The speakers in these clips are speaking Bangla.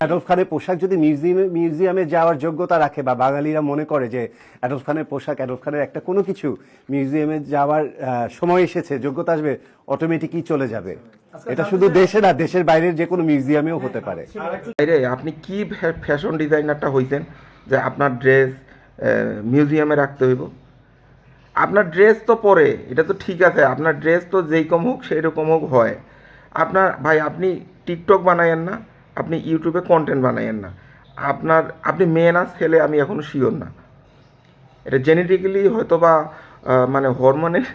অ্যাডলফ খানের পোশাক যদি মিউজিয়ামে যাওয়ার যোগ্যতা রাখে বা বাঙালিরা মনে করে যে অ্যাডলফ খানের পোশাক, অ্যাডলফ খানের একটা কোনো কিছু মিউজিয়ামে যাওয়ার সময় এসেছে, যোগ্যতা আসবে, অটোমেটিকই চলে যাবে। এটা শুধু দেশে না, দেশের বাইরের যে কোনো মিউজিয়ামেও হতে পারে। আপনি কি ফ্যাশন ডিজাইনারটা হইছেন যে আপনার ড্রেস মিউজিয়ামে রাখতে হইব? আপনার ড্রেস তো পরে, এটা তো ঠিক আছে, আপনার ড্রেস তো যেই কম হোক সেই রকম হোক হয়। আপনার ভাই, আপনি টিকটক বানায়েন না, আপনি ইউটিউবে কন্টেন্ট বানায়েন না। আপনি মেয়ে না ছেলে আমি এখনও শিওর না। এটা জেনেটিক্যালি হয়তো বা মানে হরমোনের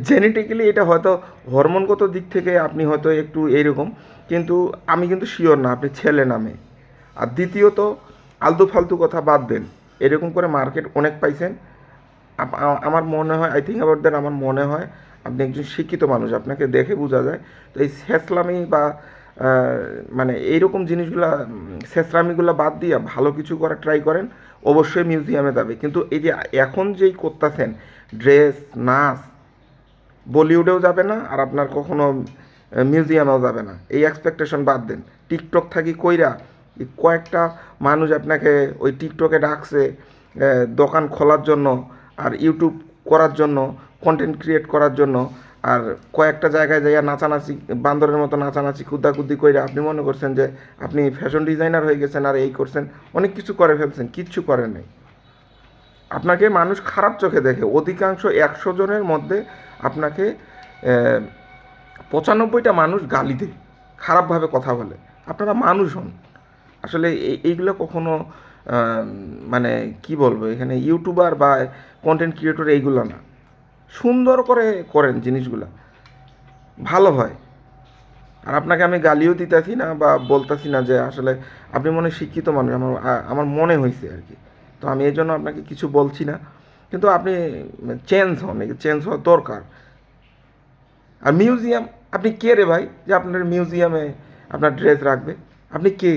জেনেটিক্যালি এটা হয়তো হরমোনগত দিক থেকে আপনি হয়তো একটু এইরকম, কিন্তু আমি কিন্তু শিওর না আপনি ছেলে না মেয়ে। আর দ্বিতীয়ত, আলতু ফালতু কথা বাদ দেন, এরকম করে মার্কেট অনেক পাইছেন। আমার মনে হয়, আই থিঙ্ক অ্যাবাউট দ্যাট, আমার মনে হয় আপনি একজন শিক্ষিত মানুষ, আপনাকে দেখে বোঝা যায়। তো এই ছেঁচলামি বা মানে এইরকম জিনিসগুলা, ছেঁচলামিগুলো বাদ দিয়ে ভালো কিছু করা ট্রাই করেন, অবশ্যই মিউজিয়ামে যাবে। কিন্তু এই যে এখন যেই করতেছেন ড্রেস, নাচ, বলিউডেও যাবে না, আর আপনার কখনো মিউজিয়ামেও যাবে না, এই এক্সপেকটেশন বাদ দেন। টিকটক থাকি কইরা কয়েকটা মানুষ আপনাকে ওই টিকটকে ডাকছে দোকান খোলার জন্য আর ইউটিউব করার জন্য, কন্টেন্ট ক্রিয়েট করার জন্য, আর কয়েকটা জায়গায় যাইয়া নাচানাচি, বান্দরের মতো নাচানাচি কুদ্দাকুদ্দি কইরা আপনি মনে করছেন যে আপনি ফ্যাশন ডিজাইনার হয়ে গেছেন আর এই করছেন, অনেক কিছু করে ফেলছেন, কিচ্ছু করেন নাই। আপনাকে মানুষ খারাপ চোখে দেখে, অধিকাংশ 100 জনের মধ্যে আপনাকে 95টা মানুষ গালি দেয়, খারাপভাবে কথা বলে। আপনারা মানুষ হন আসলে। এইগুলো কখনো মানে কি বলবো, এখানে ইউটিউবার বা কন্টেন্ট ক্রিয়েটর এইগুলো না, সুন্দর করে করেন জিনিসগুলা, ভালো হয়। আর আপনাকে আমি গালিও দিতেছি না বা বলতেছি না যে আসলে আপনি মনে হয় শিক্ষিত মানুষ, আমার মনে হয়েছে আর কি। তো আমি এই জন্য আপনাকে কিছু বলছি না, কিন্তু আপনি চেঞ্জ হন, চেঞ্জ হওয়া দরকার। আর মিউজিয়াম, আপনি কে রে ভাই যে আপনার মিউজিয়ামে আপনার ড্রেস রাখবে? আপনি কে?